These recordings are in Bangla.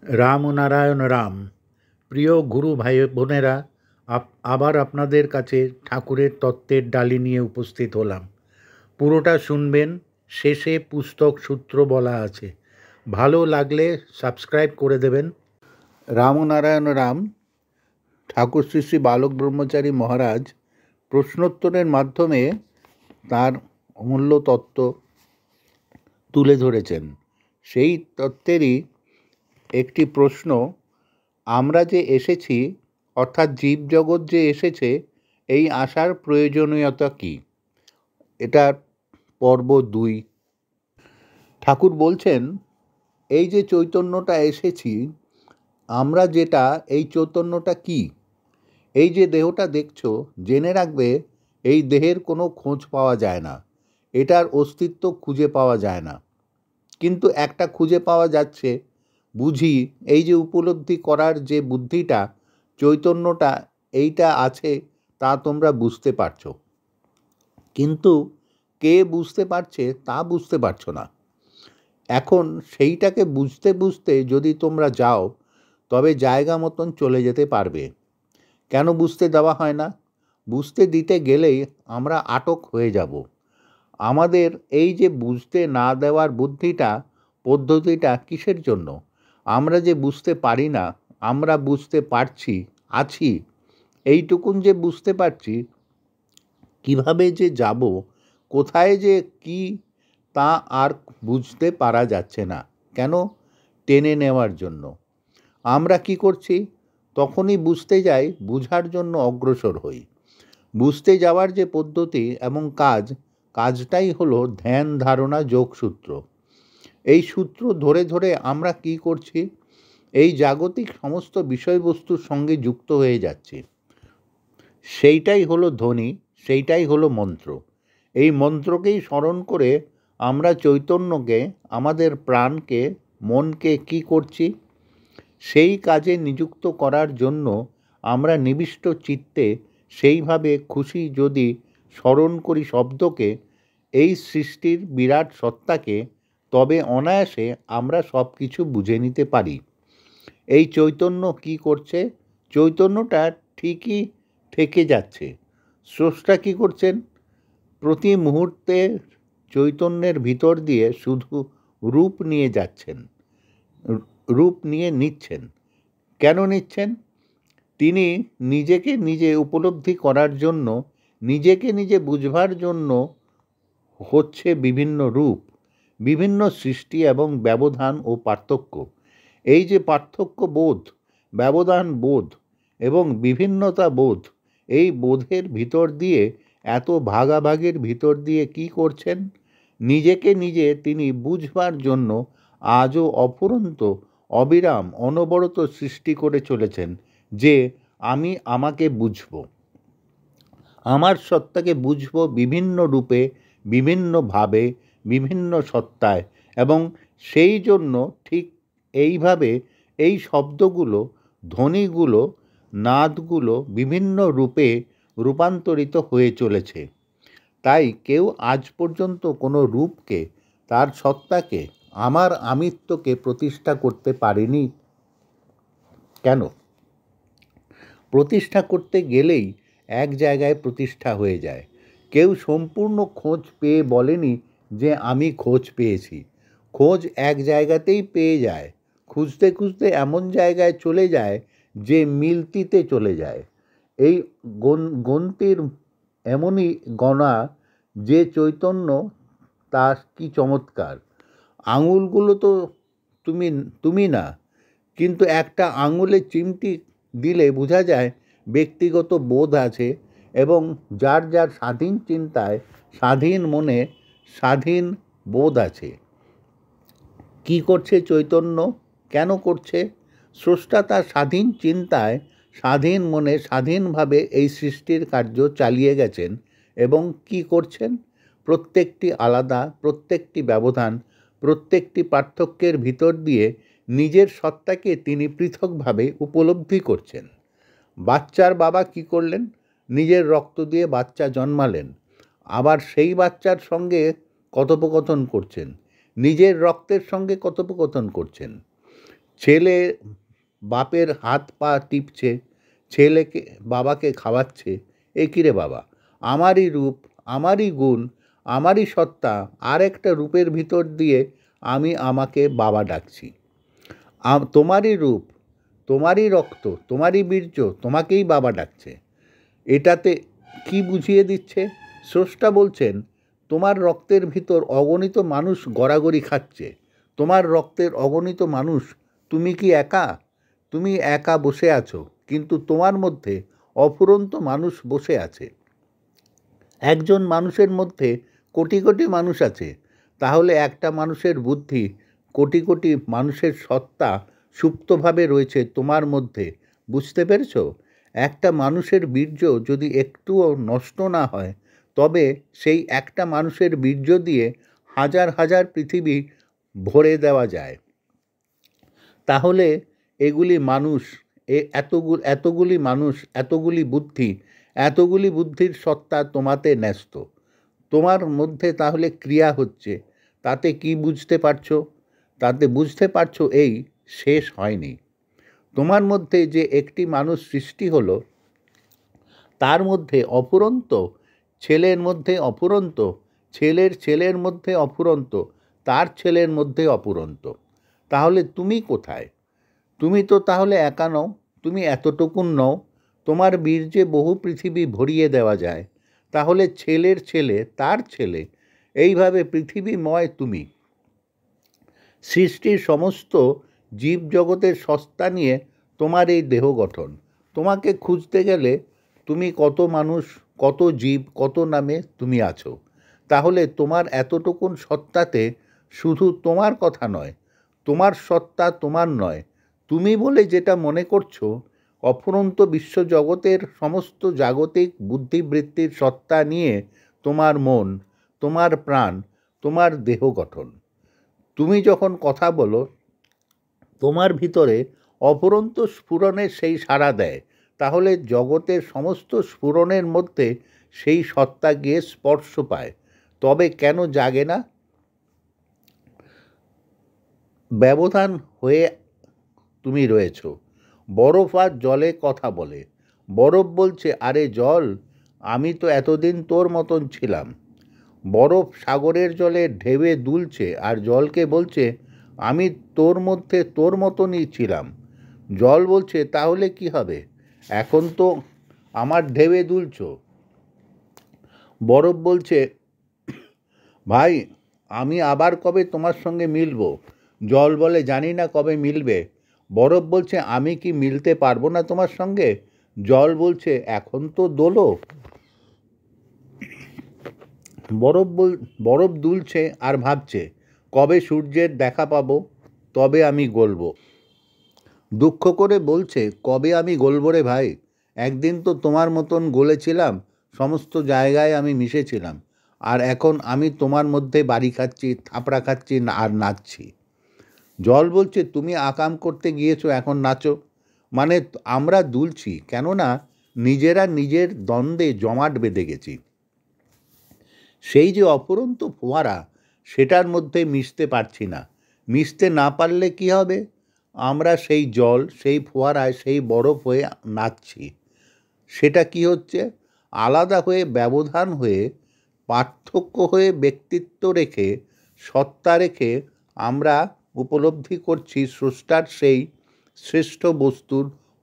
রাম ও নারায়ণ রাম। প্রিয় গুরু ভাই বোনেরা, আবার আপনাদের কাছে ঠাকুরের তত্ত্বের ডালি নিয়ে উপস্থিত হলাম। পুরোটা শুনবেন, শেষে পুস্তক সূত্র বলা আছে। ভালো লাগলে সাবস্ক্রাইব করে দেবেন। রাম ও নারায়ণ রাম। ঠাকুর শ্রী শ্রী বালক ব্রহ্মচারী মহারাজ প্রশ্নোত্তরের মাধ্যমে তার অমূল্য তত্ত্ব তুলে ধরেছেন। সেই তত্ত্বেরই একটি প্রশ্ন, আমরা যে এসেছি, অর্থাৎ জীবজগৎ যে এসেছে, এই আসার প্রয়োজনীয়তা কী? এটা পর্ব 2। ঠাকুর বলছেন, এই যে চৈতন্যটা এসেছি আমরা, যেটা এই চৈতন্যটা কি? এই যে দেহটা দেখছো, জেনে রাখবে এই দেহের কোনো খোঁজ পাওয়া যায় না, এটার অস্তিত্ব খুঁজে পাওয়া যায় না। কিন্তু একটা খুঁজে পাওয়া যাচ্ছে, বুঝি এই যে উপলব্ধি করার যে বুদ্ধিটা, চৈতন্যটা এইটা আছে, তা তোমরা বুঝতে পারছো। কিন্তু কে বুঝতে পারছে তা বুঝতে পারছো না। এখন সেইটাকে বুঝতে বুঝতে যদি তোমরা যাও, তবে জায়গা মতন চলে যেতে পারবে। কেন বুঝতে দেওয়া হয় না? বুঝতে দিতে গেলেই আমরা আটক হয়ে যাব। আমাদের এই যে বুঝতে না দেওয়ার বুদ্ধিটা, পদ্ধতিটা কিসের জন্য? আমরা যে বুঝতে পারি না, আমরা বুঝতে পারছি, আছি, এইটুকুন যে বুঝতে পারছি, কিভাবে যে যাব, কোথায় যে কি, তা আর বুঝতে পারা যাচ্ছে না। কেন? টেনে নেওয়ার জন্য। আমরা কি করছি? তখনই বুঝতে যাই, বুঝার জন্য অগ্রসর হই। বুঝতে যাওয়ার যে পদ্ধতি এবং কাজটাই হলো ধ্যান ধারণা যোগসূত্র। এই সূত্র ধরে ধরে আমরা কি করছি? এই জাগতিক সমস্ত বিষয়বস্তুর সঙ্গে যুক্ত হয়ে যাচ্ছি। সেইটাই হলো ধ্বনি, সেইটাই হলো মন্ত্র। এই মন্ত্রকেই স্মরণ করে আমরা চৈতন্যকে, আমাদের প্রাণকে, মনকে কি করছি? সেই কাজে নিযুক্ত করার জন্য আমরা নিবিষ্ট চিত্তে সেইভাবে খুশি যদি স্মরণ করি শব্দকে, এই সৃষ্টির বিরাট সত্তাকে, তবে অনায়াসে আমরা সব কিছু বুঝে নিতে পারি। এই চৈতন্য কি করছে? চৈতন্যটা ঠিকই থেকে যাচ্ছে। স্রষ্টা কি করছেন? প্রতি মুহূর্তে চৈতন্যের ভিতর দিয়ে শুধু রূপ নিয়ে যাচ্ছেন, রূপ নিয়ে নিচ্ছেন। কেন নিচ্ছেন? তিনি নিজেকে নিজে উপলব্ধি করার জন্য, নিজেকে নিজে বুঝবার জন্য হচ্ছে বিভিন্ন রূপ, বিভিন্ন সৃষ্টি এবং ব্যবধান ও পার্থক্য। এই যে পার্থক্য বোধ, ব্যবধান বোধ এবং বিভিন্নতা বোধ, এই বোধের ভিতর দিয়ে, এত ভাগাভাগির ভিতর দিয়ে কি করছেন? নিজেকে নিজে তিনি বুঝবার জন্য আজও অফুরন্ত, অবিরাম, অনবরত সৃষ্টি করে চলেছেন, যে আমি আমাকে বুঝব, আমার সত্তাকে বুঝব বিভিন্ন রূপে, বিভিন্নভাবে, বিভিন্ন সত্তায়। এবং সেই জন্য ঠিক এইভাবে এই শব্দগুলো, ধ্বনিগুলো, নাদগুলো বিভিন্ন রূপে রূপান্তরিত হয়ে চলেছে। তাই কেউ আজ পর্যন্ত কোনো রূপকে, তার সত্তাকে, আমার আমিত্বকে প্রতিষ্ঠা করতে পারেনি। কেন? প্রতিষ্ঠা করতে গেলেই এক জায়গায় প্রতিষ্ঠা হয়ে যায়। কেউ সম্পূর্ণ খোঁজ পেয়ে বলেনি যে আমি খোঁজ পেয়েছি। খোঁজ এক জায়গাতেই পেয়ে যায়, খুঁজতে খুঁজতে এমন জায়গায় চলে যায় যে মিলতিতে চলে যায়। এই গন্তির এমনই গণা যে চৈতন্য, তার কি চমৎকার! আঙুলগুলো তো তুমি না, কিন্তু একটা আঙুলে চিমটি দিলে বোঝা যায় ব্যক্তিগত বোধ আছে, এবং যার যার স্বাধীন চিন্তায়, স্বাধীন মনে, স্বাধীন বোধ আছে। কি করছে চৈতন্য? কেন করছে? স্রষ্টা তার স্বাধীন চিন্তায়, স্বাধীন মনে, স্বাধীনভাবে এই সৃষ্টির কার্য চালিয়ে গেছেন। এবং কি করছেন? প্রত্যেকটি আলাদা, প্রত্যেকটি ব্যবধান, প্রত্যেকটি পার্থক্যের ভিতর দিয়ে নিজের সত্তাকে তিনি পৃথকভাবে উপলব্ধি করছেন। বাচ্চার বাবা কি করলেন? নিজের রক্ত দিয়ে বাচ্চা জন্মালেন, আবার সেই বাচ্চার সঙ্গে কথোপকথন করছেন, নিজের রক্তের সঙ্গে কথোপকথন করছেন। ছেলে বাপের হাত পা টিপছে, ছেলেকে বাবাকে খাওয়াচ্ছে। এ কী রে বাবা, আমারই রূপ, আমারই গুণ, আমারই সত্তা আর একটা রূপের ভিতর দিয়ে আমি আমাকে বাবা ডাকছি। তোমারই রূপ, তোমারই রক্ত, তোমারই বীর্য তোমাকেই বাবা ডাকছে। এটাতে কি বুঝিয়ে দিচ্ছে? স্রষ্টা বলছেন, তোমার রক্তের ভিতর অগণিত মানুষ গড়াগড়ি খাচ্ছে, তোমার রক্তের অগণিত মানুষ। তুমি কি একা? তুমি একা বসে আছো, কিন্তু তোমার মধ্যে অফুরন্ত মানুষ বসে আছে। একজন মানুষের মধ্যে কোটি কোটি মানুষ আছে। তাহলে একটা মানুষের বুদ্ধি, কোটি কোটি মানুষের সত্তা সুপ্তভাবে রয়েছে তোমার মধ্যে। বুঝতে পেরেছ? একটা মানুষের বীর্য যদি একটুও নষ্ট না হয়, তবে সেই একটা মানুষের বীর্য দিয়ে হাজার হাজার পৃথিবী ভরে দেওয়া যায়। তাহলে এগুলি মানুষ, এতগুলি মানুষ, এতগুলি বুদ্ধির সত্তা তোমাতে ন্যস্ত। তোমার মধ্যে তাহলে ক্রিয়া হচ্ছে, তাতে কি বুঝতে পারছো? তাতে বুঝতে পারছো এই শেষ হয়নি। তোমার মধ্যে যে একটি মানুষ সৃষ্টি হলো, তার মধ্যে অফুরন্ত, ছেলের মধ্যে অফুরন্ত, ছেলের ছেলের মধ্যে অফুরন্ত, তার ছেলের মধ্যে অফুরন্ত। তাহলে তুমি কোথায়? তুমি তো তাহলে একা নও, তুমি এতটুকুন নও। তোমার বীর্যে বহু পৃথিবী ভরিয়ে দেওয়া যায়। তাহলে ছেলের ছেলে, তার ছেলে, এইভাবে পৃথিবীময় তুমি। সৃষ্টির সমস্ত জীবজগতের সত্তা নিয়ে তোমার এই দেহ গঠন। তোমাকে খুঁজতে গেলে তুমি কত মানুষ, কত জীব, কত নামে তুমি আছো। তাহলে তোমার এতটুকুন সত্তাতে শুধু তোমার কথা নয়, তোমার সত্তা তোমার নয়, তুমি বলে যেটা মনে করছো, অফুরন্ত বিশ্বজগতের সমস্ত জাগতিক বুদ্ধিবৃত্তির সত্তা নিয়ে তোমার মন, তোমার প্রাণ, তোমার দেহ গঠন। তুমি যখন কথা বলো, তোমার ভিতরে অফুরন্ত স্ফুরণের সেই সাড়া দেয়। তাহলে জগতের সমস্ত স্ফুরণের মধ্যে সেই সত্তা গিয়ে স্পর্শ পায়। তবে কেন জাগে না? ব্যবধান হয়ে তুমি রয়েছ। বরফ আর জলে কথা বলে। বরফ বলছে, আরে জল, আমি তো এতদিন তোর মতন ছিলাম। বরফ সাগরের জলে ঢেউয়ে দুলছে আর জলকে বলছে, আমি তোর মধ্যে তোর মতনই ছিলাম। জল বলছে, তাহলে কি হবে? এখন তো আমার ঢেউয়ে দুলছ। বরফ বলছে, ভাই, আমি আবার কবে তোমার সঙ্গে মিলব? জল বলে, জানি না কবে মিলবে। বরফ বলছে, আমি কি মিলতে পারবো না তোমার সঙ্গে? জল বলছে, এখন তো দোলো। বরফ দুলছে আর ভাবছে, কবে সূর্যের দেখা পাবো, তবে আমি গলব। দুঃখ করে বলছে, কবে আমি গলব রে ভাই? একদিন তো তোমার মতন গলেছিলাম, সমস্ত জায়গায় আমি মিশেছিলাম, আর এখন আমি তোমার মধ্যে বাড়ি খাচ্ছি, থাপড়া খাচ্ছি আর নাচছি। জল বলছে, তুমি আকাম করতে গিয়েছো, এখন নাচো। মানে আমরা দুলছি, কেননা নিজেরা নিজের দ্বন্দ্বে জমাট বেঁধে গেছি। সেই যে অফুরন্ত ফোয়ারা, সেটার মধ্যে মিশতে পারছি না। মিশতে না পারলে কি হবে? আমরা সেই জল, সেই ফোয়ারায়, সেই বরফ হয়ে নাচছি। সেটা কি হচ্ছে? আলাদা হয়ে, ব্যবধান হয়ে, পার্থক্য হয়ে, ব্যক্তিত্ব রেখে, সত্তা রেখে আমরা উপলব্ধি করছি স্রষ্টার সেই শ্রেষ্ঠ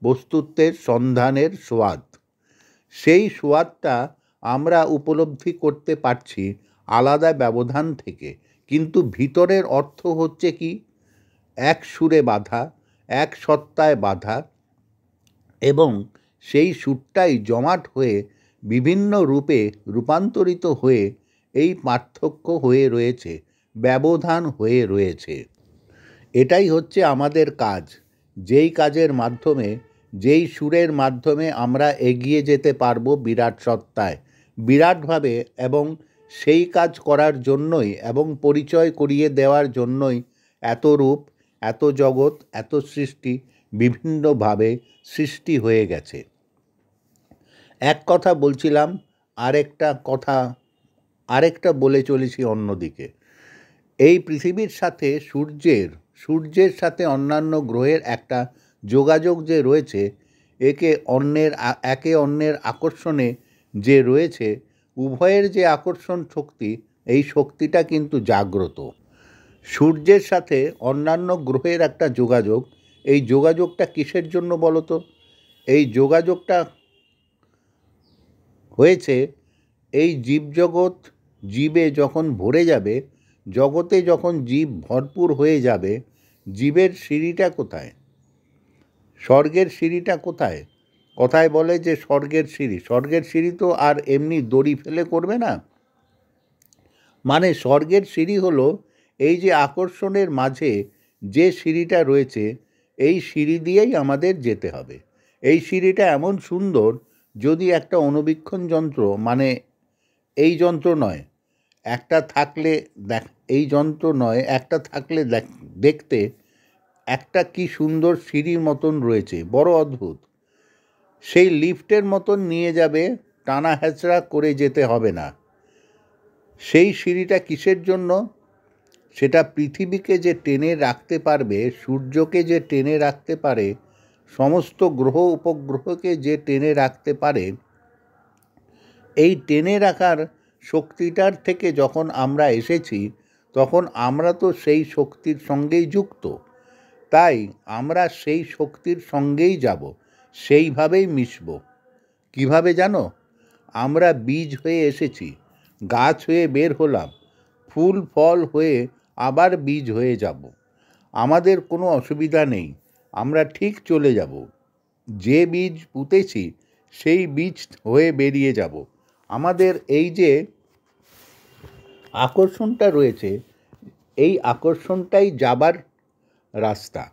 বস্তুত্বের সন্ধানের স্বাদ। সেই স্বাদটা আমরা উপলব্ধি করতে পারছি আলাদা ব্যবধান থেকে। কিন্তু ভিতরের অর্থ হচ্ছে কি? এক সুরে বাঁধা, এক সত্তায় বাঁধা, এবং সেই সুরটাই জমাট হয়ে বিভিন্ন রূপে রূপান্তরিত হয়ে এই পার্থক্য হয়ে রয়েছে, ব্যবধান হয়ে রয়েছে। এটাই হচ্ছে আমাদের কাজ। যেই কাজের মাধ্যমে, যেই সুরের মাধ্যমে আমরা এগিয়ে যেতে পারবো বিরাট সত্তায়, বিরাটভাবে। এবং সেই কাজ করার জন্যই, এবং পরিচয় করিয়ে দেওয়ার জন্যই এত রূপ, এত জগৎ, এত সৃষ্টি বিভিন্নভাবে সৃষ্টি হয়ে গেছে। এক কথা বলছিলাম, আরেকটা বলে চলেছি অন্যদিকে। এই পৃথিবীর সাথে সূর্যের, সূর্যের সাথে অন্যান্য গ্রহের একটা যোগাযোগ যে রয়েছে, একে অন্যের আকর্ষণে যে রয়েছে, উভয়ের যে আকর্ষণ শক্তি, এই শক্তিটা কিন্তু জাগ্রত। সূর্যের সাথে অন্যান্য গ্রহের একটা যোগাযোগ, এই যোগাযোগটা কিসের জন্য বলো তো? এই যোগাযোগটা হয়েছে এই জীবজগৎ, জীবে যখন ভরে যাবে, জগতে যখন জীব ভরপুর হয়ে যাবে, জীবের সিঁড়িটা কোথায়? স্বর্গের সিঁড়িটা কোথায়? কথায় বলে যে স্বর্গের সিঁড়ি, স্বর্গের সিঁড়ি তো আর এমনি দড়ি ফেলে করবে না। মানে স্বর্গের সিঁড়ি হলো এই যে আকর্ষণের মাঝে যে সিঁড়িটা রয়েছে, এই সিঁড়ি দিয়েই আমাদের যেতে হবে। এই সিঁড়িটা এমন সুন্দর, যদি একটা অণুবীক্ষণ যন্ত্র, মানে এই যন্ত্র নয়, একটা থাকলে এই যন্ত্র নয়, একটা থাকলে দেখতে একটা কি সুন্দর সিঁড়ির মতন রয়েছে, বড় অদ্ভুত। সেই লিফটের মতন নিয়ে যাবে, টানা হ্যাচড়া করে যেতে হবে না। সেই সিঁড়িটা কিসের জন্য? সেটা পৃথিবীকে যে টেনে রাখতে পারবে, সূর্যকে যে টেনে রাখতে পারে, সমস্ত গ্রহ উপগ্রহকে যে টেনে রাখতে পারে, এই টেনে রাখার শক্তিটার থেকে যখন আমরা এসেছি, তখন আমরা তো সেই শক্তির সঙ্গেই যুক্ত। তাই আমরা সেই শক্তির সঙ্গেই যাব, সেইভাবেই মিশব। কিভাবে জানো? আমরা বীজ হয়ে এসেছি, গাছ হয়ে বের হলাম, ফুল ফল হয়ে আবার বীজ হয়ে যাব। আমাদের কোনো অসুবিধা নেই, আমরা ঠিক চলে যাব। যে বীজ পুঁতেছি সেই বীজ হয়ে বেরিয়ে যাব। আমাদের এই যে আকর্ষণটা রয়েছে, এই আকর্ষণটাই যাবার রাস্তা।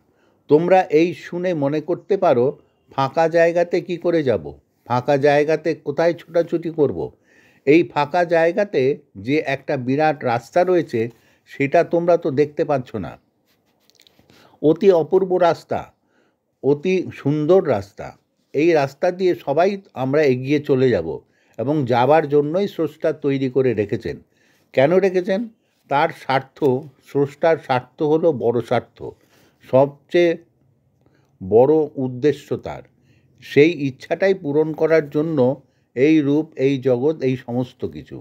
তোমরা এই শুনে মনে করতে পারো, ফাঁকা জায়গাতে কি করে যাব? ফাঁকা জায়গাতে কোথায় ছোটাছুটি করব? এই ফাঁকা জায়গাতে যে একটা বিরাট রাস্তা রয়েছে, সেটা তোমরা তো দেখতে পাচ্ছ না। অতি অপূর্ব রাস্তা, অতি সুন্দর রাস্তা। এই রাস্তা দিয়ে সবাই আমরা এগিয়ে চলে যাব, এবং যাবার জন্যই স্রষ্টা তৈরি করে রেখেছেন। কেন রেখেছেন? তার স্বার্থ, স্রষ্টার স্বার্থ হলো বড় স্বার্থ, সবচেয়ে বড় উদ্দেশ্য তার। সেই ইচ্ছাটাই পূরণ করার জন্য এই রূপ, এই জগৎ, এই সমস্ত কিছু।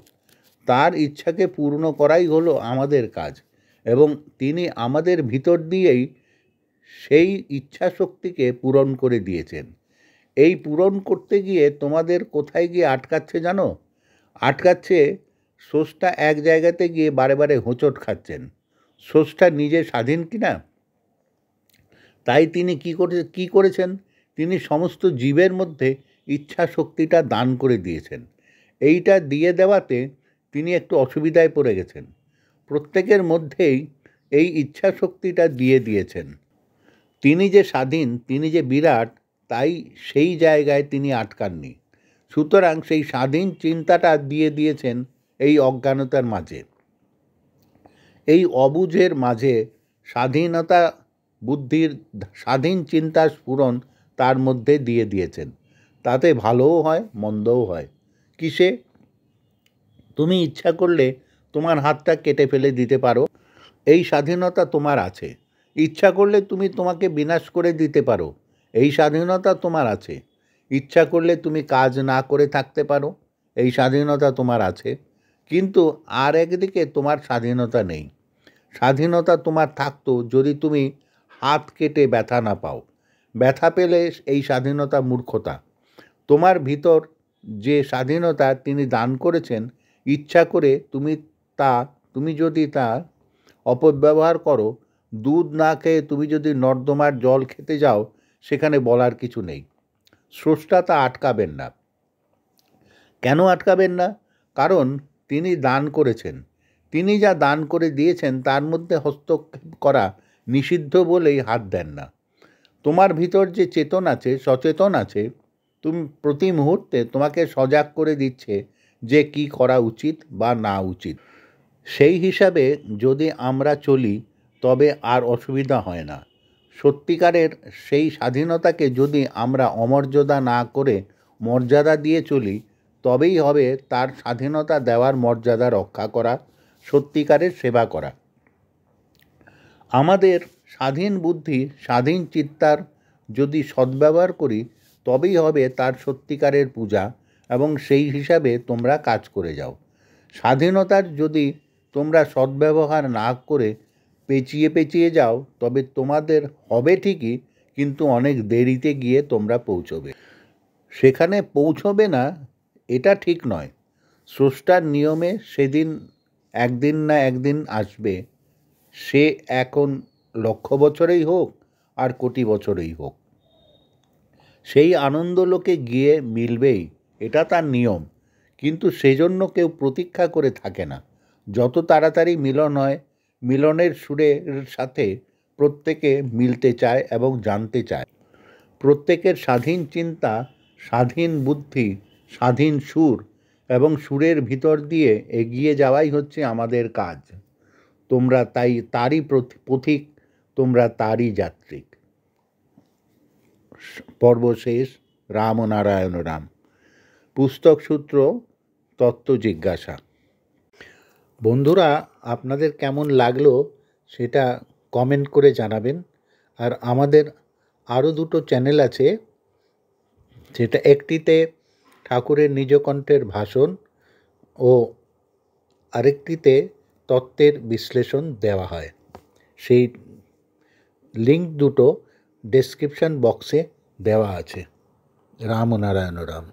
তার ইচ্ছাকে পূর্ণ করাই হলো আমাদের কাজ, এবং তিনি আমাদের ভিতর দিয়েই সেই ইচ্ছা শক্তিকে পূরণ করে দিয়েছেন। এই পূরণ করতে গিয়ে তোমাদের কোথায় গিয়ে আটকাচ্ছে জানো? আটকাচ্ছে, স্রষ্টা এক জায়গাতে গিয়ে বারে বারে হোঁচট খাচ্ছেন। স্রষ্টা নিজে স্বাধীন কিনা? তাই তিনি কি করেছেন? তিনি সমস্ত জীবের মধ্যে ইচ্ছা শক্তিটা দান করে দিয়েছেন। এইটা দিয়ে দেওয়াতে তিনি একটু অসুবিধায় পড়ে গেছেন। প্রত্যেকের মধ্যেই এই ইচ্ছা শক্তিটা দিয়ে দিয়েছেন। তিনি যে স্বাধীন, তিনি যে বিরাট, তাই সেই জায়গায় তিনি আটকাননি। সুতরাং সেই স্বাধীন চিন্তাটা দিয়ে দিয়েছেন এই অজ্ঞানতার মাঝে, এই অবুঝের মাঝে। স্বাধীনতা বুদ্ধির, স্বাধীন চিন্তার স্ফুরণ তার মধ্যে দিয়ে দিয়েছেন। তাতে ভালোও হয়, মন্দও হয়। কিসে? তুমি ইচ্ছা করলে তোমার হাতটা কেটে ফেলে দিতে পারো, এই স্বাধীনতা তোমার আছে। ইচ্ছা করলে তুমি তোমাকে বিনাশ করে দিতে পারো, এই স্বাধীনতা তোমার আছে। ইচ্ছা করলে তুমি কাজ না করে থাকতে পারো, এই স্বাধীনতা তোমার আছে। কিন্তু আর একদিকে তোমার স্বাধীনতা নেই। স্বাধীনতা তোমার থাকতো যদি তুমি হাত কেটে ব্যথা না পাও। ব্যথা পেলে এই স্বাধীনতা মূর্খতা। তোমার ভিতর যে স্বাধীনতা তিনি দান করেছেন, ইচ্ছা করে তুমি যদি তা অপব্যবহার করো, দুধ না খেয়ে তুমি যদি নর্দমার জল খেতে যাও, সেখানে বলার কিছু নেই। স্রষ্টা তা আটকাবেন না। কেন আটকাবেন না? কারণ তিনি দান করেছেন। তিনি যা দান করে দিয়েছেন তার মধ্যে হস্তক্ষেপ করা নিষিদ্ধ বলেই হাত দেন না। তোমার ভিতর যে চেতন আছে, সচেতন আছে, তুমি প্রতি মুহূর্তে তোমাকে সজাগ করে দিচ্ছে যে কি করা উচিত বা না উচিত। সেই হিসাবে যদি আমরা চলি, তবে আর অসুবিধা হয় না। সত্যিকারের সেই স্বাধীনতাকে যদি আমরা অমর্যাদা না করে মর্যাদা দিয়ে চলি, তবেই হবে তার স্বাধীনতা দেওয়ার মর্যাদা রক্ষা করা, সত্যিকারের সেবা করা। আমাদের স্বাধীন বুদ্ধি স্বাধীন চিত্তার যদি সদ্ব্যবহার করি তবেই হবে তার সত্যিকারের পূজা, এবং সেই হিসাবে তোমরা কাজ করে যাও। স্বাধীনতার যদি তোমরা সদ্ব্যবহার না করে পেঁচিয়ে পেঁচিয়ে যাও তবে তোমাদের হবে ঠিকই, কিন্তু অনেক দেরিতে গিয়ে তোমরা পৌঁছবে। সেখানে পৌঁছবে না এটা ঠিক নয়। স্রষ্টার নিয়মে সেদিন একদিন না একদিন আসবে, সে এখন লক্ষ বছরেই হোক আর কোটি বছরেই হোক। সেই আনন্দলোকে গিয়ে মিলবেই, এটা তার নিয়ম। কিন্তু সেজন্য কেউ প্রতীক্ষা করে থাকে না। যত তাড়াতাড়ি মিলন হয়, মিলনের সুরের সাথে প্রত্যেকে মিলতে চায় এবং জানতে চায়। প্রত্যেকের স্বাধীন চিন্তা, স্বাধীন বুদ্ধি, স্বাধীন সুর এবং সুরের ভিতর দিয়ে এগিয়ে যাওয়াই হচ্ছে আমাদের কাজ। তোমরা তারই পথিক, তোমরা তারই যাত্রিক। পর্ব শেষ। রাম ও নারায়ণ রাম। পুস্তক সূত্র তত্ত্ব জিজ্ঞাসা। বন্ধুরা, আপনাদের কেমন লাগলো সেটা কমেন্ট করে জানাবেন। আর আমাদের আরও দুটো চ্যানেল আছে, সেটা একটিতে ঠাকুরের নিজকণ্ঠের ভাষণ ও আরেকটিতে তত্ত্বের বিশ্লেষণ দেওয়া হয়। সেই লিঙ্ক দুটো ডেসক্রিপশন বক্সে দেওয়া আছে। রাম ও নারায়ণ রাম।